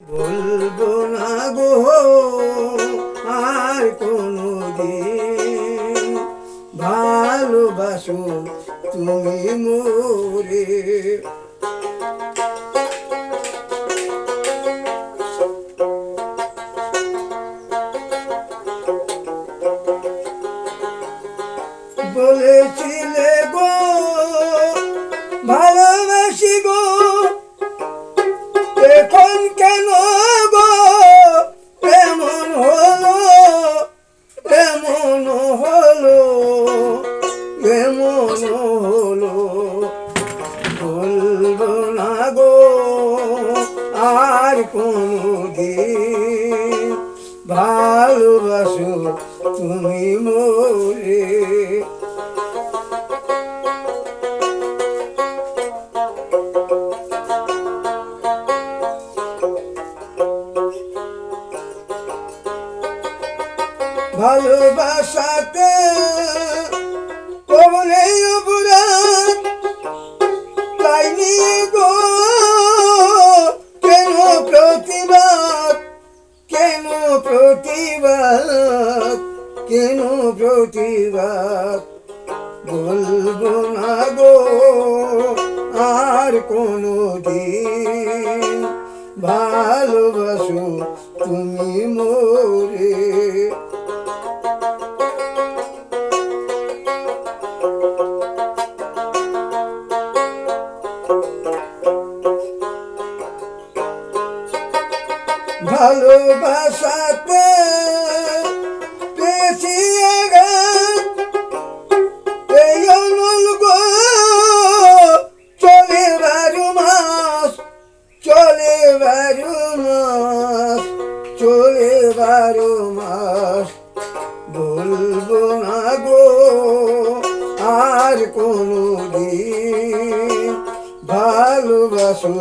বলবো না গো আর কোনোদিন, ভালোবাসো তুমি মোরে। বলেছিলে গো ভালোবাসি গো, এখন কেন গো এমন হলো, এমন হলো, এমন হলো। বলবো না গো আর কোনোদিন, ভালোবাসো তুমি মোরে। ভালোবাসাতে কবলে অপরাধ, তাই নিয়ে গো কেন প্রতিবাদ, কেন প্রতিবাদ, কেন প্রতিবাদ। বলবো না গো আর কোনোদিন, ভালোবাসো তুমি মোরে। ভালোবাসাতে পেয়েছি আঘাত, এই অনল গো চলে 12 মাস, চলে 12 মাস, চলে 12 মাস। বলবো না গো আর কোনোদিন, ভালোবাসো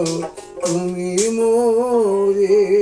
তুমি মোরে।